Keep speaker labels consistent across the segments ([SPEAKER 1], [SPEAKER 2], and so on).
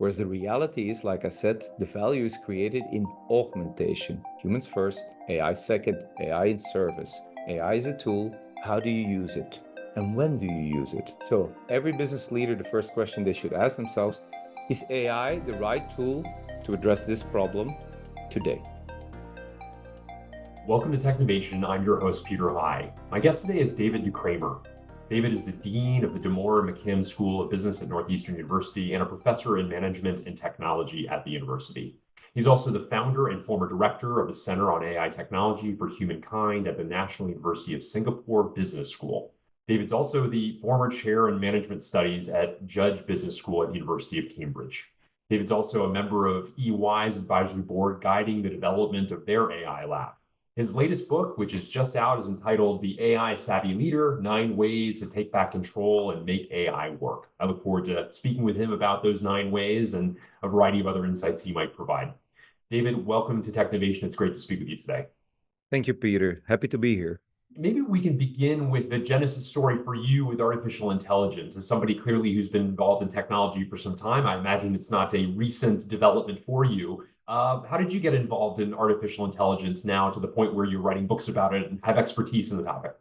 [SPEAKER 1] Whereas the reality is, like I said, the value is created in augmentation. Humans first, AI second, AI in service. AI is a tool. How do you use it? And when do you use it? So every business leader, the first question they should ask themselves, is AI the right tool to address this problem today?
[SPEAKER 2] Welcome to Technovation. I'm your host, Peter Lai. My guest today is David Cremer. David is the Dean of the DeMoore McKim School of Business at Northeastern University and a professor in management and technology at the university. He's also the founder and former director of the Center on AI Technology for Humankind at the National University of Singapore Business School. David's also the former chair in management studies at Judge Business School at the University of Cambridge. David's also a member of EY's advisory board guiding the development of their AI lab. His latest book, which is just out, is entitled The AI Savvy Leader: 9 Ways to Take Back Control and Make AI Work. I look forward to speaking with him about those 9 ways and a variety of other insights he might provide. David, welcome to Technovation. It's great to speak with you today.
[SPEAKER 1] Thank you, Peter. Happy to be here.
[SPEAKER 2] Maybe we can begin with the genesis story for you with artificial intelligence. As somebody clearly who's been involved in technology for some time, I imagine it's not a recent development for you. How did you get involved in artificial intelligence now to the point where you're writing books about it and have expertise in the topic?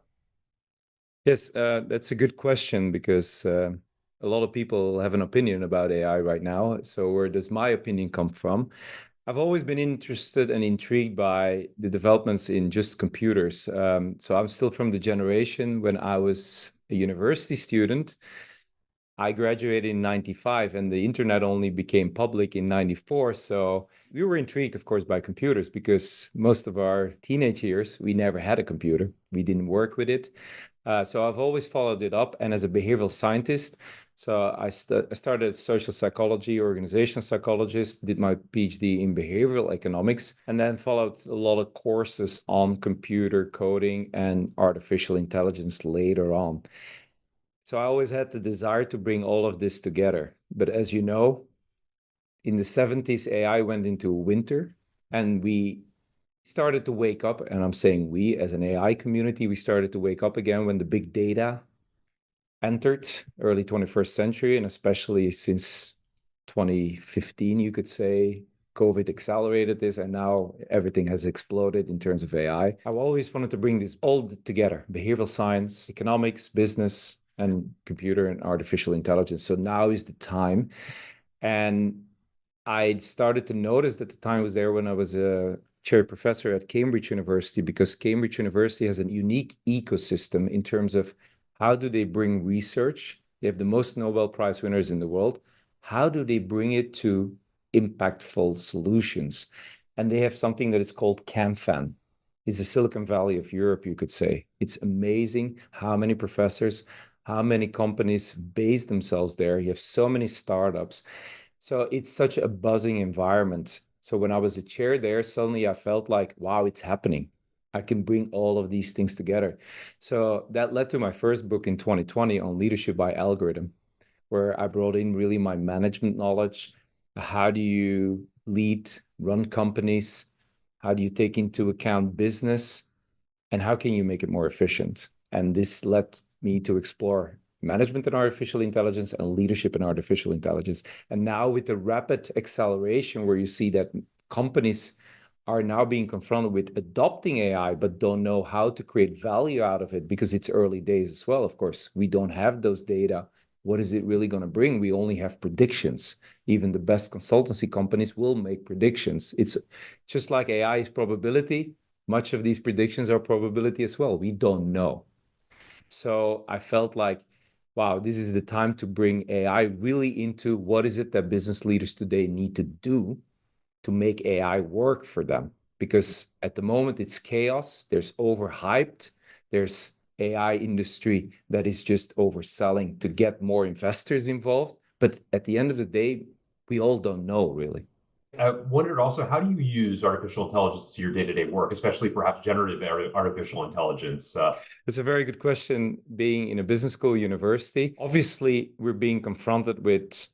[SPEAKER 1] Yes, that's a good question because a lot of people have an opinion about AI right now. So where does my opinion come from? I've always been interested and intrigued by the developments in just computers. So I'm still from the generation when I was a university student. I graduated in 95 and the internet only became public in 94. So we were intrigued, of course, by computers because most of our teenage years, we never had a computer. We didn't work with it. So I've always followed it up. And as a behavioral scientist, so I started as social psychology, organizational psychologist, did my PhD in behavioral economics, and then followed a lot of courses on computer coding and artificial intelligence later on. So I always had the desire to bring all of this together. But as you know, in the 70s, AI went into winter and we started to wake up. And I'm saying we, as an AI community, we started to wake up again when the big data entered early 21st century, and especially since 2015, you could say. COVID accelerated this, and now everything has exploded in terms of AI. I've always wanted to bring this all together: behavioral science, economics, business, and computer and artificial intelligence. So now is the time. And I started to notice that the time was there when I was a chair professor at Cambridge University, because Cambridge University has a unique ecosystem in terms of how do they bring research? They have the most Nobel Prize winners in the world. How do they bring it to impactful solutions? And they have something that is called CAMFAN. It's the Silicon Valley of Europe, you could say. It's amazing how many professors, how many companies base themselves there. You have so many startups. So it's such a buzzing environment. So when I was a chair there, suddenly I felt like, wow, it's happening. I can bring all of these things together. So that led to my first book in 2020 on leadership by algorithm, where I brought in really my management knowledge. How do you lead, run companies? How do you take into account business? And how can you make it more efficient? And this led me to explore management in artificial intelligence and leadership in artificial intelligence. And now with the rapid acceleration where you see that companies are now being confronted with adopting AI, but don't know how to create value out of it because it's early days as well. Of course, we don't have those data. What is it really going to bring? We only have predictions. Even the best consultancy companies will make predictions. It's just like AI is probability. Much of these predictions are probability as well. We don't know. So I felt like, wow, this is the time to bring AI really into what is it that business leaders today need to do to make AI work for them. Because at the moment it's chaos, there's overhyped, there's AI industry that is just overselling to get more investors involved. But at the end of the day, we all don't know really.
[SPEAKER 2] I wondered also, how do you use artificial intelligence to your day-to-day work, especially perhaps generative artificial intelligence?
[SPEAKER 1] It's a very good question. Being in a business school university, obviously we're being confronted with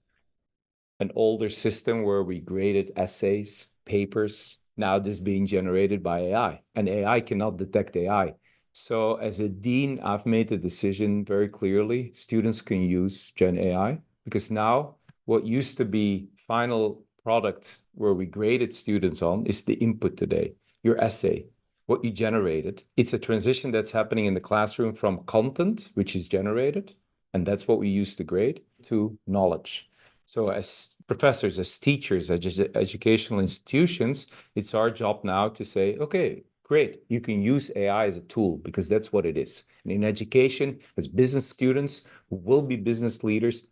[SPEAKER 1] an older system where we graded essays, papers. Now this being generated by AI, and AI cannot detect AI. So as a dean, I've made the decision very clearly: students can use Gen AI, because now what used to be final product where we graded students on is the input today, your essay, what you generated. It's a transition that's happening in the classroom from content, which is generated, and that's what we use to grade, to knowledge. So as professors, as teachers, as educational institutions, it's our job now to say, okay, great, you can use AI as a tool because that's what it is. And in education, as business students who will be business leaders,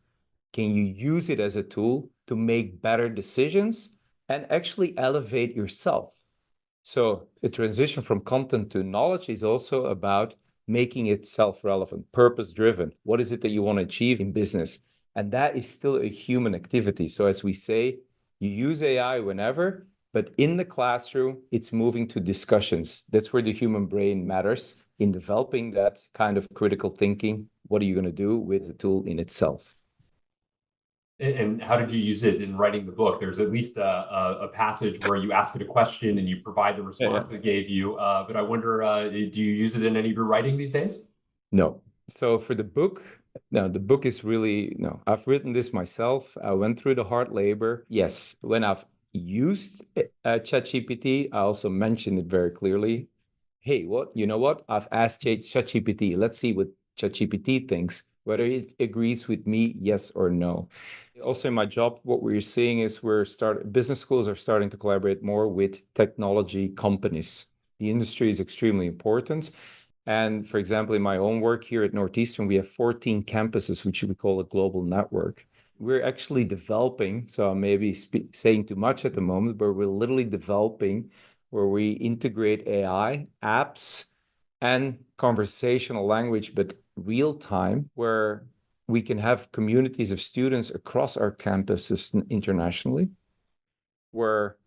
[SPEAKER 1] can you use it as a tool to make better decisions and actually elevate yourself? So a transition from content to knowledge is also about making it self-relevant, purpose-driven. What is it that you want to achieve in business? And that is still a human activity. So as we say, you use AI whenever, but in the classroom, it's moving to discussions. That's where the human brain matters in developing that kind of critical thinking. What are you going to do with the tool in itself?
[SPEAKER 2] And how did you use it in writing the book? There's at least a passage where you ask it a question and you provide the
[SPEAKER 1] Yeah.
[SPEAKER 2] response it gave you. But I wonder, do you use it in any of your writing these days?
[SPEAKER 1] No. So for the book, no, the book is really, no, I've written this myself. I went through the hard labor. Yes, when I've used ChatGPT, I also mentioned it very clearly. Hey, you know what? I've asked ChatGPT. Let's see what ChatGPT thinks, whether it agrees with me, yes or no. Also, in my job, what we're seeing is business schools are starting to collaborate more with technology companies. The industry is extremely important. And for example, in my own work here at Northeastern, we have 14 campuses, which we call a global network. We're actually developing, so I may be saying too much at the moment, but we're literally developing where we integrate AI, apps, and conversational language, but real time, where we can have communities of students across our campuses internationally, where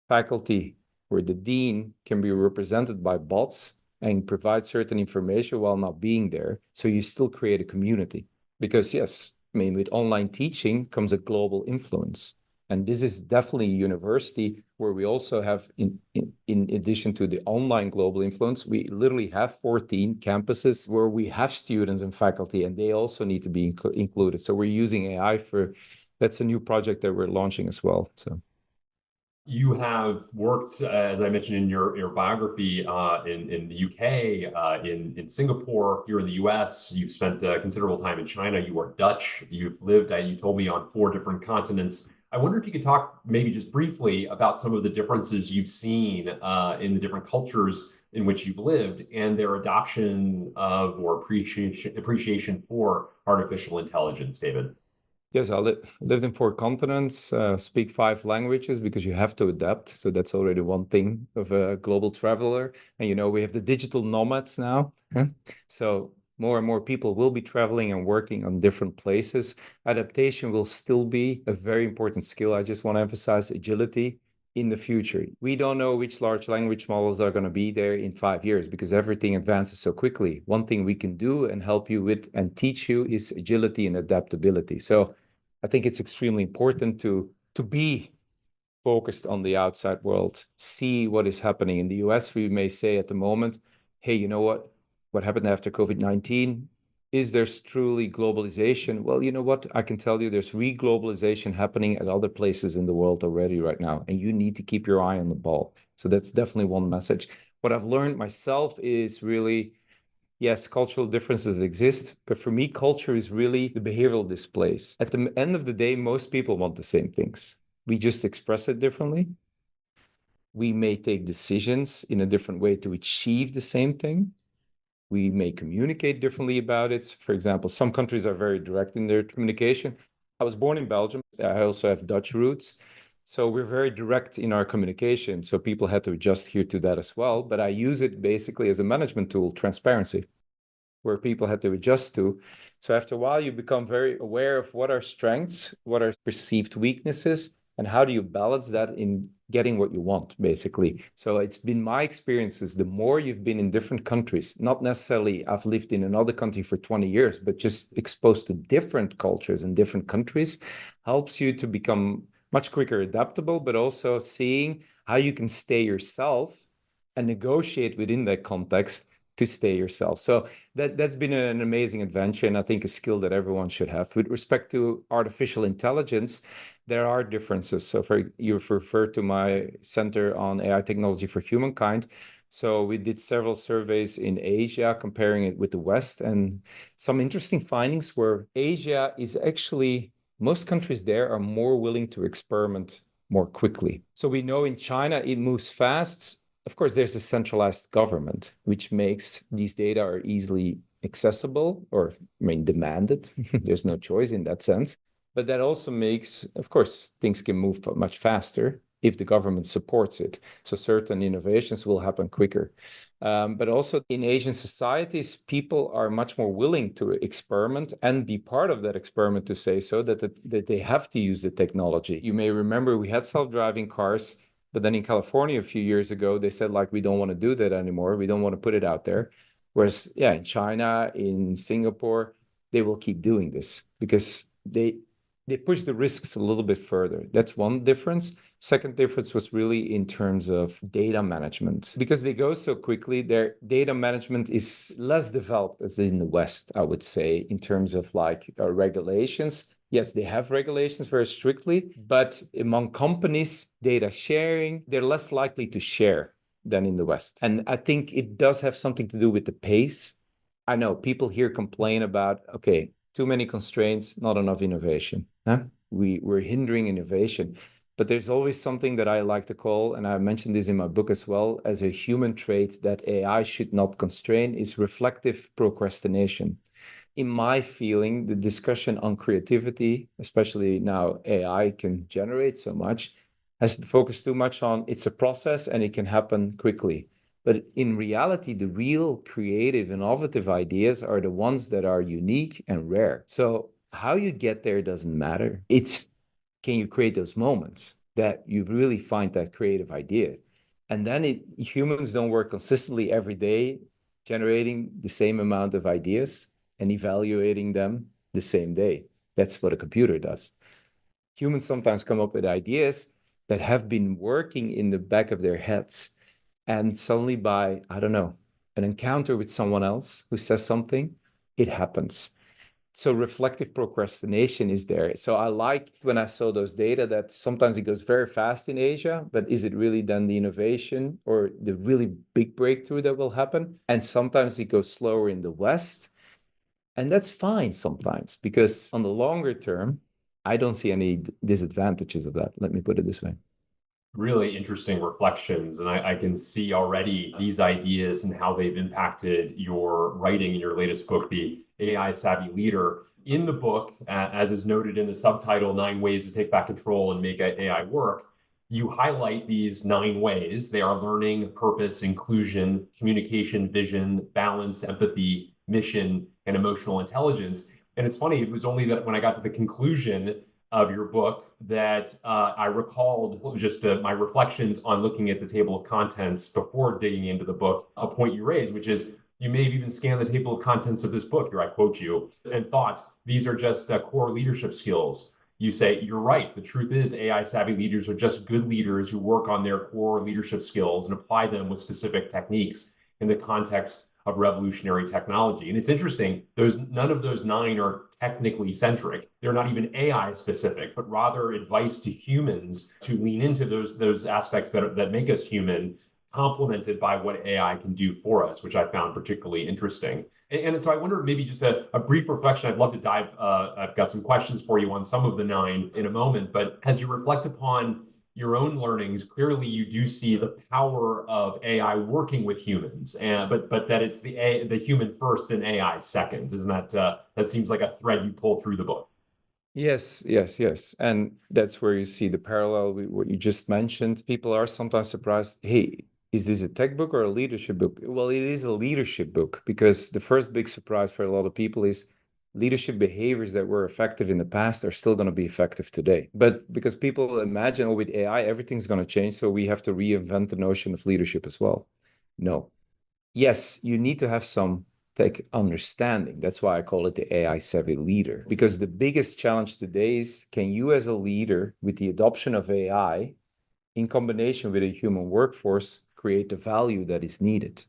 [SPEAKER 1] faculty where the dean can be represented by bots and provide certain information while not being there. So you still create a community. Because yes, I mean, with online teaching comes a global influence. And this is definitely a university where we also have, in addition to the online global influence, we literally have 14 campuses where we have students and faculty, and they also need to be included. So we're using AI that's a new project that we're launching as well. So.
[SPEAKER 2] You have worked, as I mentioned in your biography, in the UK, in Singapore, here in the US. You've spent considerable time in China. You are Dutch. You've lived, you told me, on 4 different continents. I wonder if you could talk maybe just briefly about some of the differences you've seen in the different cultures in which you've lived and their adoption of or appreciation for artificial intelligence, David.
[SPEAKER 1] Yes, lived in 4 continents, speak 5 languages because you have to adapt. So that's already one thing of a global traveler. And we have the digital nomads now. Huh? So more and more people will be traveling and working on different places. Adaptation will still be a very important skill. I just want to emphasize agility in the future. We don't know which large language models are going to be there in 5 years because everything advances so quickly. One thing we can do and help you with and teach you is agility and adaptability. So I think it's extremely important to be focused on the outside world, see what is happening. In the US, we may say at the moment, hey, you know what? What happened after COVID-19? Is there truly globalization? Well, you know what? I can tell you there's re-globalization happening at other places in the world already right now, and you need to keep your eye on the ball. So that's definitely one message. What I've learned myself is really, yes, cultural differences exist, but for me, culture is really the behavioral displays. At the end of the day, most people want the same things. We just express it differently. We may take decisions in a different way to achieve the same thing. We may communicate differently about it. For example, some countries are very direct in their communication. I was born in Belgium. I also have Dutch roots. So we're very direct in our communication. So people had to adjust here to that as well. But I use it basically as a management tool, transparency, where people had to adjust to. So after a while, you become very aware of what are strengths, what are perceived weaknesses, and how do you balance that in getting what you want, basically. So it's been my experiences, the more you've been in different countries, not necessarily I've lived in another country for 20 years, but just exposed to different cultures and different countries, helps you to become much quicker adaptable, but also seeing how you can stay yourself and negotiate within that context to stay yourself. So that's been an amazing adventure, and I think a skill that everyone should have. With respect to artificial intelligence, There are differences. So you've referred to my Center on AI Technology for Humankind. So we did several surveys in Asia, comparing it with the West, and some interesting findings were Asia is actually, most countries there are more willing to experiment more quickly. So we know in China it moves fast. Of course, there's a centralized government, which makes these data are easily accessible or, I mean, demanded. There's no choice in that sense. But that also makes, of course, things can move much faster if the government supports it. So certain innovations will happen quicker. But also in Asian societies, people are much more willing to experiment and be part of that experiment to say so that they have to use the technology. You may remember we had self-driving cars, but then in California a few years ago, they said, like, we don't want to do that anymore. We don't want to put it out there. Whereas, yeah, in China, in Singapore, they will keep doing this because they push the risks a little bit further. That's one difference. Second difference was really in terms of data management. Because they go so quickly, their data management is less developed as in the West, I would say, in terms of like regulations. Yes, they have regulations very strictly, but among companies, data sharing, they're less likely to share than in the West. And I think it does have something to do with the pace. I know people here complain about, okay, too many constraints, not enough innovation. Huh? We're hindering innovation. But there's always something that I like to call, and I mentioned this in my book as well, as a human trait that AI should not constrain is reflective procrastination. In my feeling, the discussion on creativity, especially now AI can generate so much, has focused too much on it's a process and it can happen quickly. But in reality, the real creative, innovative ideas are the ones that are unique and rare. So how you get there doesn't matter. It's can you create those moments that you really find that creative idea? And then humans don't work consistently every day generating the same amount of ideas and evaluating them the same day. That's what a computer does. Humans sometimes come up with ideas that have been working in the back of their heads. And suddenly, by, I don't know, an encounter with someone else who says something, it happens. So reflective procrastination is there. So I like when I saw those data that sometimes it goes very fast in Asia, but is it really then the innovation or the really big breakthrough that will happen? And sometimes it goes slower in the West. And that's fine sometimes because on the longer term, I don't see any disadvantages of that. Let me put it this way.
[SPEAKER 2] Really interesting reflections. And I can see already these ideas and how they've impacted your writing in your latest book, The AI Savvy Leader. In the book, as is noted in the subtitle, Nine Ways to Take Back Control and Make AI Work, you highlight these 9 ways. They are learning, purpose, inclusion, communication, vision, balance, empathy, mission, and emotional intelligence. And it's funny, it was only that when I got to the conclusion of your book that I recalled just my reflections on looking at the table of contents before digging into the book, a point you raised, which is you may have even scanned the table of contents of this book, here I quote you, and thought these are just core leadership skills. You say, you're right. The truth is, AI savvy leaders are just good leaders who work on their core leadership skills and apply them with specific techniques in the context of revolutionary technology. And it's interesting, none of those 9 are technically centric. They're not even AI specific, but rather advice to humans to lean into those aspects that make us human, complemented by what AI can do for us, which I found particularly interesting. And so I wonder maybe just a brief reflection. I'd love to dive. I've got some questions for you on some of the 9 in a moment. But as you reflect upon your own learnings, clearly you do see the power of AI working with humans, and but that it's the human first and AI second. Isn't that seems like a thread you pull through the book?
[SPEAKER 1] Yes, yes, yes. And that's where you see the parallel with what you just mentioned. People are sometimes surprised, hey, is this a tech book or a leadership book? Well, it is a leadership book because the first big surprise for a lot of people is leadership behaviors that were effective in the past are still going to be effective today. But because people imagine, oh, with AI, everything's going to change, so we have to reinvent the notion of leadership as well. No, yes, you need to have some tech understanding. That's why I call it the AI savvy leader. Because the biggest challenge today is can you, as a leader, with the adoption of AI in combination with a human workforce, create the value that is needed?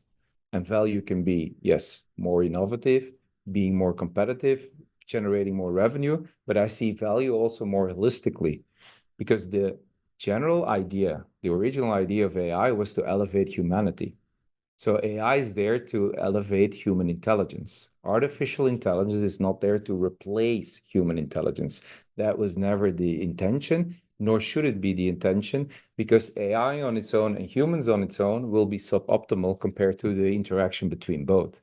[SPEAKER 1] And value can be, yes, more innovative, being more competitive, generating more revenue, but I see value also more holistically. because the general idea, the original idea of AI was to elevate humanity. So AI is there to elevate human intelligence. Artificial intelligence is not there to replace human intelligence. That was never the intention, nor should it be the intention, because AI on its own and humans on its own will be suboptimal compared to the interaction between both.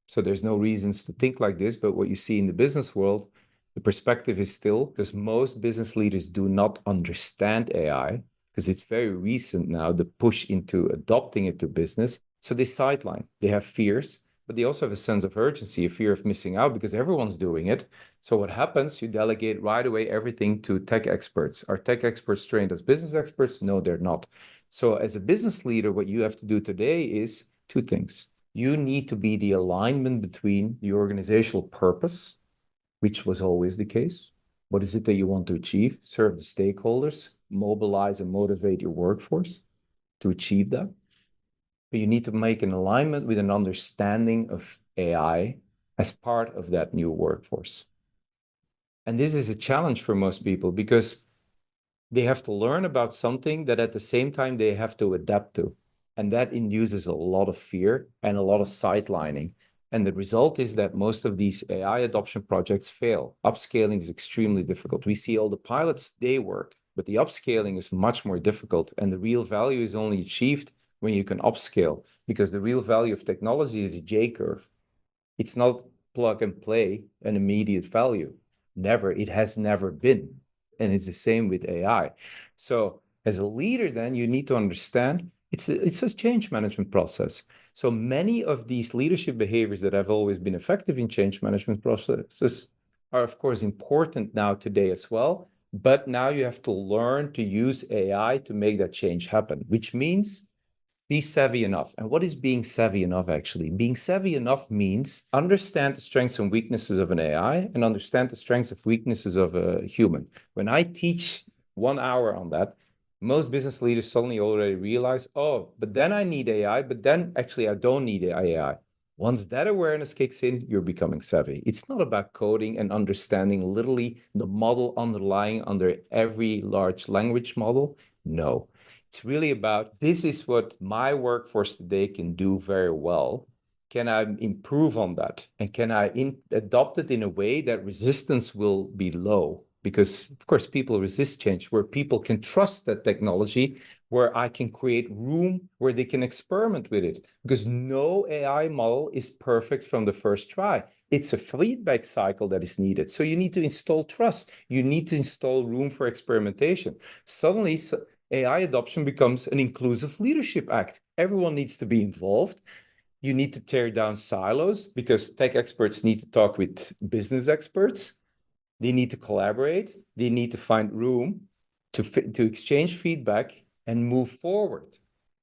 [SPEAKER 1] So there's no reasons to think like this, but what you see in the business world, the perspective is still because most business leaders do not understand AI because it's very recent now, the push into adopting it to business. So they sideline, they have fears, but they also have a sense of urgency, a fear of missing out because everyone's doing it. So what happens? You delegate right away everything to tech experts. Are tech experts trained as business experts? No, they're not. So as a business leader, what you have to do today is two things. You need to be the alignment between the organizational purpose, which was always the case. What is it that you want to achieve? Serve the stakeholders, mobilize and motivate your workforce to achieve that. But you need to make an alignment with an understanding of AI as part of that new workforce. And this is a challenge for most people because they have to learn about something that at the same time they have to adapt to. And that induces a lot of fear and a lot of sidelining. And the result is that most of these AI adoption projects fail. Upscaling is extremely difficult. We see all the pilots, they work, but the upscaling is much more difficult. And the real value is only achieved when you can upscale, because the real value of technology is a J curve. It's not plug and play an immediate value. Never. It has never been. And it's the same with AI. So as a leader, then you need to understand it's a change management process. So many of these leadership behaviors that have always been effective in change management processes are, of course, important now today as well. But now you have to learn to use AI to make that change happen, which means be savvy enough. And what is being savvy enough actually? Being savvy enough means understand the strengths and weaknesses of an AI and understand the strengths and weaknesses of a human. When I teach 1 hour on that, most business leaders suddenly already realize, oh, but then I need AI, but then actually I don't need AI. Once that awareness kicks in, you're becoming savvy. It's not about coding and understanding literally the model underlying under every large language model. No, it's really about this is what my workforce today can do very well. Can I improve on that? And can I adopt it in a way that resistance will be low? Because, of course, people resist change, where people can trust that technology, where I can create room where they can experiment with it. Because no AI model is perfect from the first try. It's a feedback cycle that is needed. So you need to install trust. You need to install room for experimentation. Suddenly, AI adoption becomes an inclusive leadership act. Everyone needs to be involved. You need to tear down silos because tech experts need to talk with business experts. They need to collaborate. They need to find room to exchange feedback and move forward.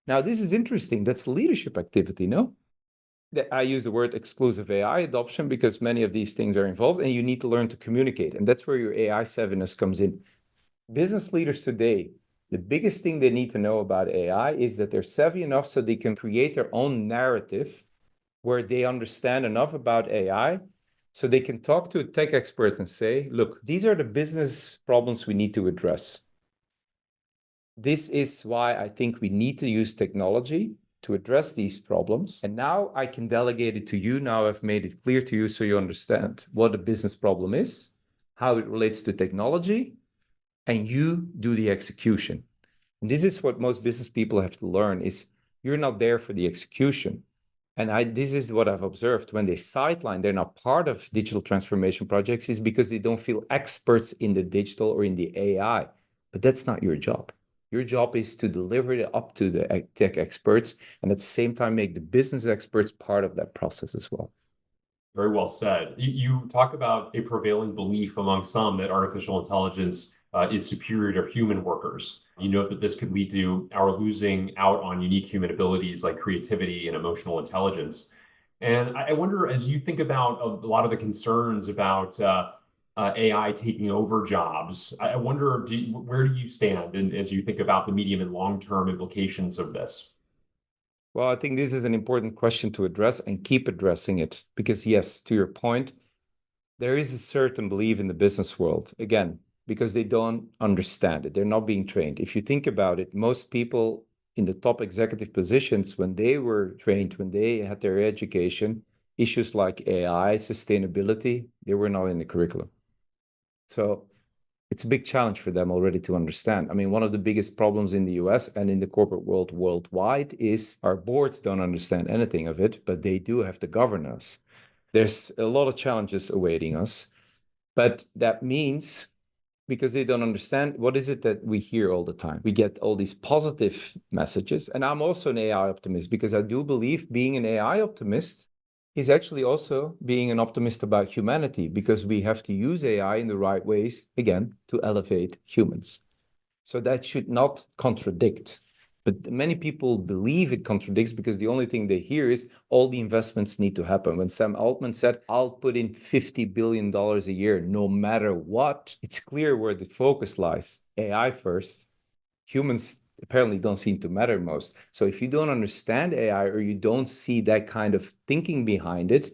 [SPEAKER 1] Now, this is interesting. That's leadership activity, no? I use the word exclusive AI adoption because many of these things are involved and you need to learn to communicate. And that's where your AI savviness comes in. Business leaders today, the biggest thing they need to know about AI is that they're savvy enough so they can create their own narrative where they understand enough about AI so they can talk to a tech expert and say, look, these are the business problems we need to address. This is why I think we need to use technology to address these problems. And now I can delegate it to you. Now I've made it clear to you so you understand what the business problem is, how it relates to technology, and you do the execution. And this is what most business people have to learn is you're not there for the execution. And this is what I've observed when they sideline, they're not part of digital transformation projects, is because they don't feel experts in the digital or in the AI. But that's not your job. Your job is to deliver it up to the tech experts and at the same time make the business experts part of that process as well.
[SPEAKER 2] Very well said. You talk about a prevailing belief among some that artificial intelligence is superior to human workers. You note that this could lead to our losing out on unique human abilities like creativity and emotional intelligence. And I wonder, as you think about a lot of the concerns about AI taking over jobs, I wonder, where do you stand as you think about the medium and long-term implications of this?
[SPEAKER 1] Well, I think this is an important question to address and keep addressing it because, yes, to your point, there is a certain belief in the business world. Again, because they don't understand it. They're not being trained. If you think about it, most people in the top executive positions, when they were trained, when they had their education, issues like AI, sustainability, they were not in the curriculum. So it's a big challenge for them already to understand. I mean, one of the biggest problems in the US and in the corporate world worldwide is our boards don't understand anything of it, but they do have to govern us. There's a lot of challenges awaiting us, but that means because they don't understand what is it that we hear all the time. We get all these positive messages. And I'm also an AI optimist because I do believe being an AI optimist is actually also being an optimist about humanity because we have to use AI in the right ways, again, to elevate humans. So that should not contradict. But many people believe it contradicts because the only thing they hear is all the investments need to happen. When Sam Altman said, I'll put in $50 billion a year, no matter what, it's clear where the focus lies. AI first. Humans apparently don't seem to matter most. So if you don't understand AI or you don't see that kind of thinking behind it,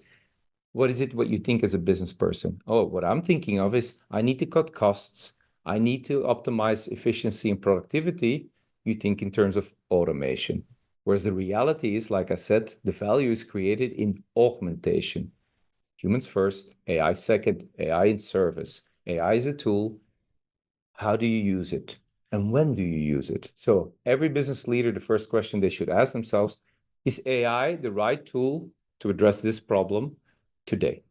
[SPEAKER 1] what is it what you think as a business person? Oh, what I'm thinking of is I need to cut costs. I need to optimize efficiency and productivity. You think in terms of automation. Whereas the reality is, like I said, the value is created in augmentation. Humans first, AI second, AI in service. AI is a tool. How do you use it? And when do you use it? So every business leader, the first question they should ask themselves, is AI the right tool to address this problem today?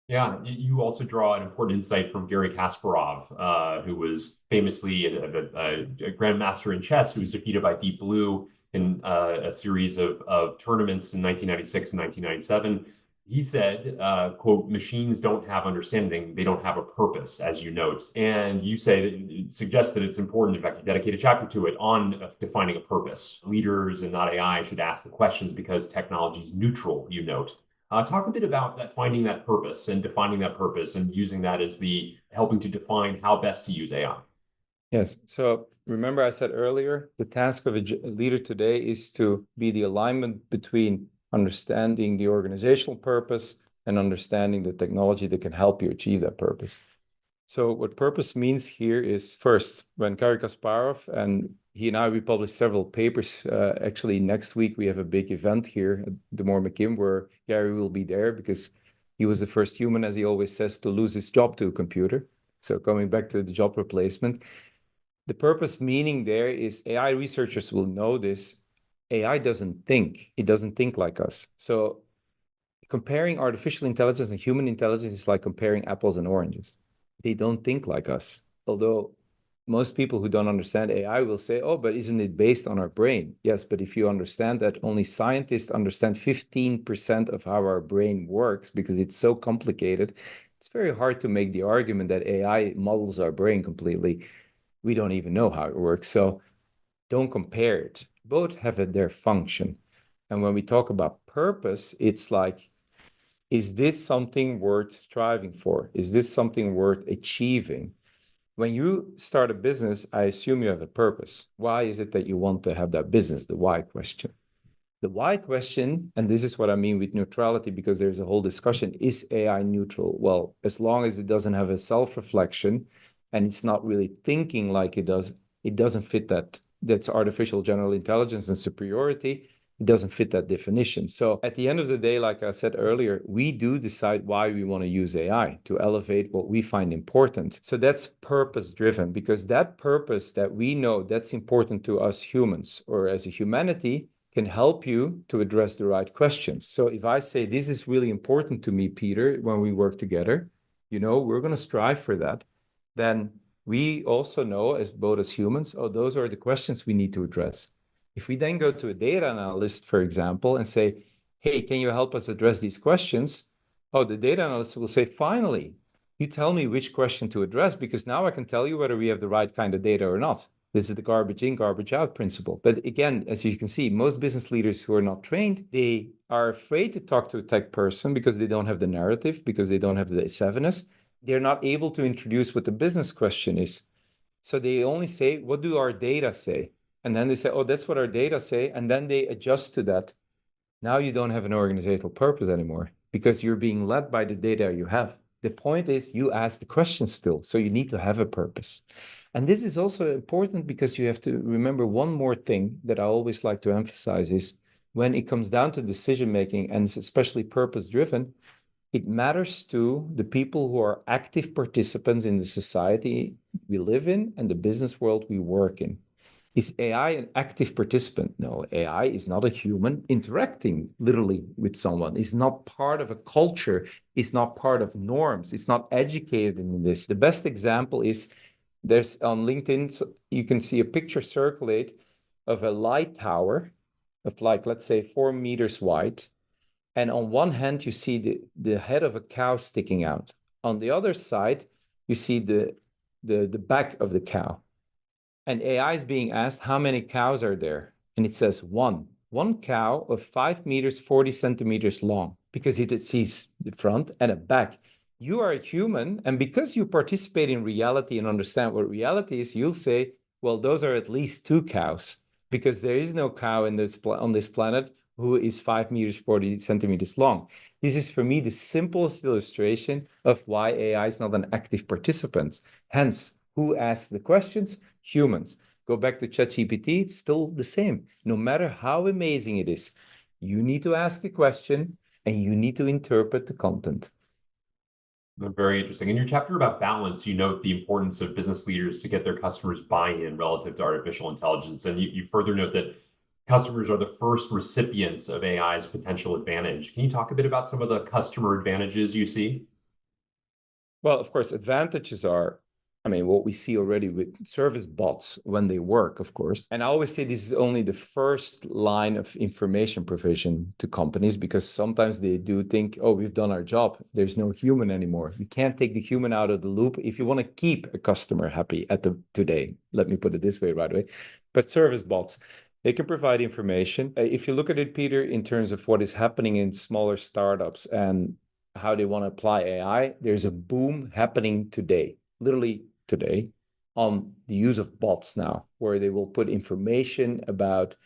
[SPEAKER 2] Yeah, you also draw an important insight from Gary Kasparov, who was famously a grandmaster in chess, who was defeated by Deep Blue in a series of tournaments in 1996 and 1997. He said, quote, machines don't have understanding, they don't have a purpose, as you note. And you say suggest that it's important, in fact, you dedicate a chapter to it on defining a purpose. Leaders and not AI should ask the questions because technology is neutral, you note. Talk a bit about that, finding that purpose and defining that purpose and using that as the helping to define how best to use AI.
[SPEAKER 1] Yes. So remember, I said earlier, the task of a leader today is to be the alignment between understanding the organizational purpose and understanding the technology that can help you achieve that purpose. So what purpose means here is first, when Garry Kasparov and he and I, we published several papers. Actually, next week we have a big event here at Demore McKim where Gary will be there because he was the first human, as he always says, to lose his job to a computer. So coming back to the job replacement, the purpose meaning there is AI researchers will know this. AI doesn't think. It doesn't think like us. So comparing artificial intelligence and human intelligence is like comparing apples and oranges. They don't think like us. Although most people who don't understand AI will say, oh, but isn't it based on our brain? Yes, but if you understand that only scientists understand 15% of how our brain works because it's so complicated, it's very hard to make the argument that AI models our brain completely. We don't even know how it works. So don't compare it. Both have their function. And when we talk about purpose, it's like, is this something worth striving for? Is this something worth achieving? When you start a business, I assume you have a purpose. Why is it that you want to have that business? The why question. The why question, and this is what I mean with neutrality, because there's a whole discussion, is AI neutral? Well, as long as it doesn't have a self-reflection and it's not really thinking like it does, it doesn't fit that. That's artificial general intelligence and superiority. It doesn't fit that definition. So at the end of the day, like I said earlier, we do decide why we want to use AI to elevate what we find important. So that's purpose driven because that purpose that we know that's important to us humans or as a humanity can help you to address the right questions. So if I say, this is really important to me, Peter, when we work together, we're going to strive for that, then we also know as both as humans, oh, those are the questions we need to address. If we then go to a data analyst, for example, and say, hey, can you help us address these questions? Oh, the data analyst will say, finally, you tell me which question to address because now I can tell you whether we have the right kind of data or not. This is the garbage in, garbage out principle. But again, as you can see, most business leaders who are not trained, they are afraid to talk to a tech person because they don't have the narrative, because they don't have the savviness. They're not able to introduce what the business question is. So they only say, what do our data say? And then they say, oh, that's what our data say. And then they adjust to that. Now you don't have an organizational purpose anymore because you're being led by the data you have. The point is you ask the question still, so you need to have a purpose. And this is also important because you have to remember one more thing that I always like to emphasize is when it comes down to decision making and especially purpose driven, it matters to the people who are active participants in the society we live in and the business world we work in. Is AI an active participant? No, AI is not a human interacting literally with someone. It's not part of a culture. It's not part of norms. It's not educated in this. The best example is there's on LinkedIn, you can see a picture circulate of a light tower of like, let's say 4 meters wide. And on one hand, you see the head of a cow sticking out. On the other side, you see the back of the cow. And AI is being asked, how many cows are there? And it says one. One cow of 5 meters, 40 centimeters long, because it sees the front and a back. You are a human, and because you participate in reality and understand what reality is, you'll say, well, those are at least two cows, because there is no cow on this planet who is 5 meters, 40 centimeters long. This is for me the simplest illustration of why AI is not an active participant. Hence, who asks the questions? Humans. Go back to ChatGPT, it's still the same. No matter how amazing it is, you need to ask a question and you need to interpret the content.
[SPEAKER 2] Very interesting. In your chapter about balance, you note the importance of business leaders to get their customers buy-in relative to artificial intelligence. And you further note that customers are the first recipients of AI's potential advantage. Can you talk a bit about some of the customer advantages you see?
[SPEAKER 1] Well, of course, advantages are, I mean, what we see already with service bots when they work, of course. And I always say this is only the first line of information provision to companies because sometimes they do think, oh, we've done our job. There's no human anymore. You can't take the human out of the loop if you want to keep a customer happy at the today. Let me put it this way right away. But service bots, they can provide information. If you look at it, Peter, in terms of what is happening in smaller startups and how they want to apply AI, there's a boom happening today, literally today, on the use of bots now, where they will put information about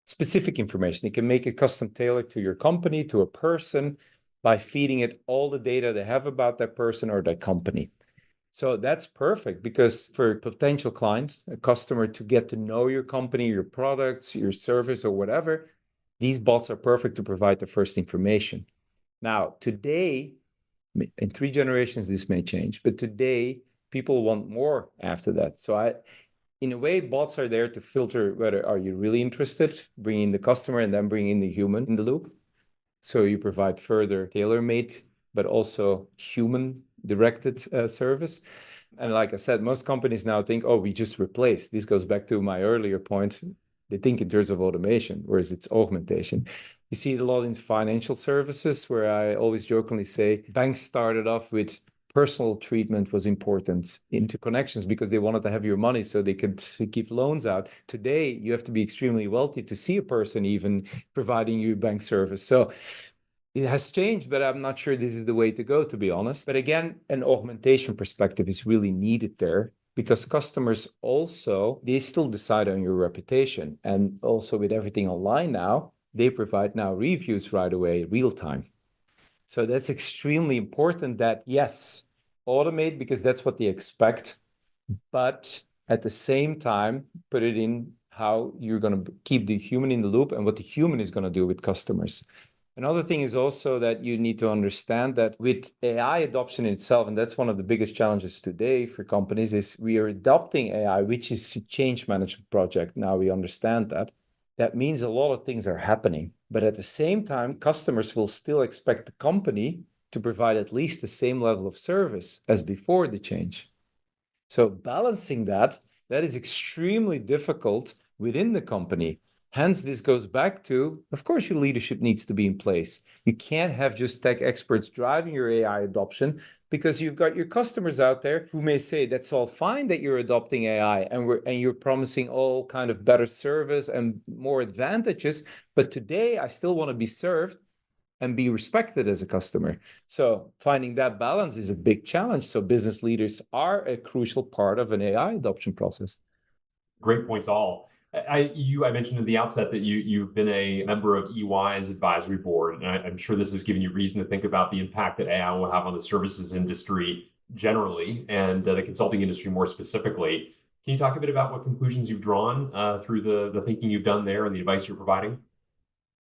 [SPEAKER 1] specific information. They can make it custom tailored to your company, to a person, by feeding it all the data they have about that person or that company. So that's perfect because for potential clients, a customer to get to know your company, your products, your service, or whatever, these bots are perfect to provide the first information. Now, today, in 3 generations, this may change, but today people want more after that. So in a way, bots are there to filter whether are you really interested, bringing the customer and then bringing the human in the loop. So you provide further tailor-made, but also human-directed service. And like I said, most companies now think, oh, we just replace. This goes back to my earlier point. They think in terms of automation, whereas it's augmentation. You see it a lot in financial services, where I always jokingly say banks started off with personal treatment was important into connections because they wanted to have your money so they could keep loans out. Today, you have to be extremely wealthy to see a person even providing you bank service. So it has changed, but I'm not sure this is the way to go, to be honest. But again, an augmentation perspective is really needed there because customers also, they still decide on your reputation. And also with everything online now, they provide now reviews right away, real time. So that's extremely important that, yes, automate because that's what they expect, but at the same time, put it in how you're going to keep the human in the loop and what the human is going to do with customers. Another thing is also that you need to understand that with AI adoption itself, and that's one of the biggest challenges today for companies, is we are adopting AI, which is a change management project. Now we understand that. That means a lot of things are happening. But at the same time, customers will still expect the company to provide at least the same level of service as before the change. So balancing that is extremely difficult within the company. Hence, this goes back to, of course, your leadership needs to be in place. You can't have just tech experts driving your AI adoption because you've got your customers out there who may say that's all fine that you're adopting AI and you're promising all kind of better service and more advantages, but today I still want to be served and be respected as a customer. So finding that balance is a big challenge. So business leaders are a crucial part of an AI adoption process.
[SPEAKER 2] Great points all. I mentioned at the outset that you've been a member of EY's advisory board, and I'm sure this has given you reason to think about the impact that AI will have on the services industry generally and the consulting industry more specifically. Can you talk a bit about what conclusions you've drawn through the thinking you've done there and the advice you're providing?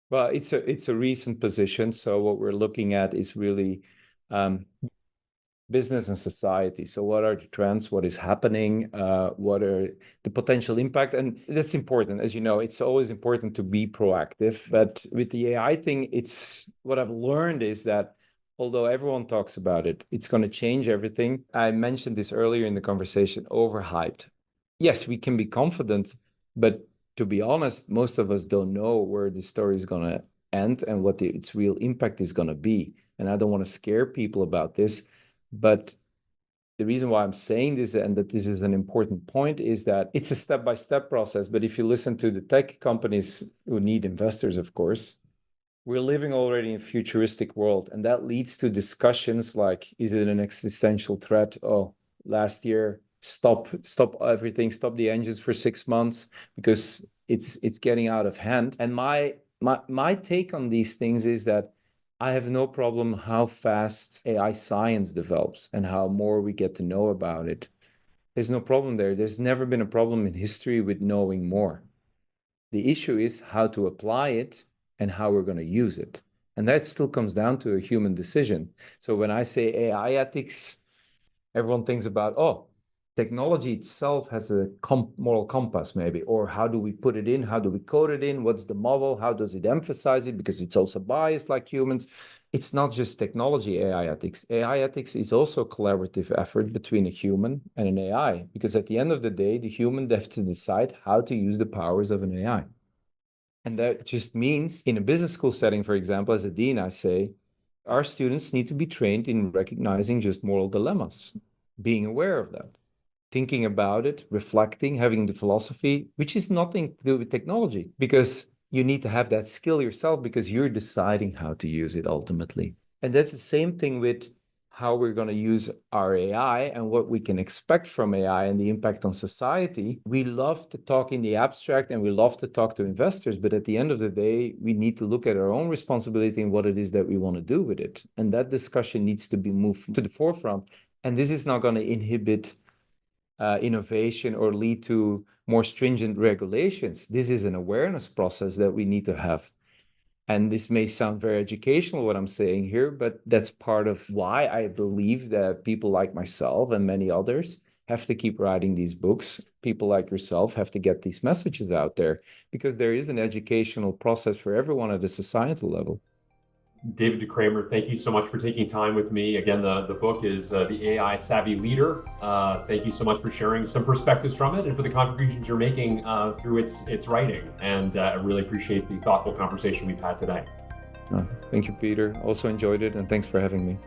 [SPEAKER 1] Well, it's a recent position. So what we're looking at is really um, business and society. So what are the trends? What is happening? What are the potential impact? And that's important. As you know, it's always important to be proactive. But with the AI thing, it's what I've learned is that although everyone talks about it, it's going to change everything. I mentioned this earlier in the conversation, overhyped. Yes, we can be confident, but to be honest, most of us don't know where the story is going to end and what its real impact is going to be. And I don't want to scare people about this, but the reason why I'm saying this and that this is an important point is that it's a step-by-step process. But if you listen to the tech companies who need investors, of course, we're living already in a futuristic world. And that leads to discussions like, is it an existential threat? Oh, last year, stop everything, stop the engines for 6 months because it's getting out of hand. And my take on these things is that I have no problem how fast AI science develops and how more we get to know about it. There's no problem there. There's never been a problem in history with knowing more. The issue is how to apply it and how we're going to use it. And that still comes down to a human decision. So when I say AI ethics, everyone thinks about, oh, technology itself has a moral compass, maybe, or how do we put it in? How do we code it in? What's the model? How does it emphasize it? Because it's also biased like humans. It's not just technology AI ethics. AI ethics is also a collaborative effort between a human and an AI, because at the end of the day, the human has to decide how to use the powers of an AI. And that just means in a business school setting, for example, as a dean, I say, our students need to be trained in recognizing just moral dilemmas, being aware of that, thinking about it, reflecting, having the philosophy, which is nothing to do with technology, because you need to have that skill yourself because you're deciding how to use it ultimately. And that's the same thing with how we're going to use our AI and what we can expect from AI and the impact on society. We love to talk in the abstract and we love to talk to investors, but at the end of the day, we need to look at our own responsibility and what it is that we want to do with it. And that discussion needs to be moved to the forefront. And this is not going to inhibit innovation or lead to more stringent regulations. This is an awareness process that we need to have. And this may sound very educational, what I'm saying here, but that's part of why I believe that people like myself and many others have to keep writing these books. People like yourself have to get these messages out there because there is an educational process for everyone at a societal level.
[SPEAKER 2] David Cremer, thank you so much for taking time with me. Again, the book is The AI Savvy Leader. Thank you so much for sharing some perspectives from it and for the contributions you're making through its writing. And I really appreciate the thoughtful conversation we've had today.
[SPEAKER 1] Thank you, Peter. Also enjoyed it, and thanks for having me.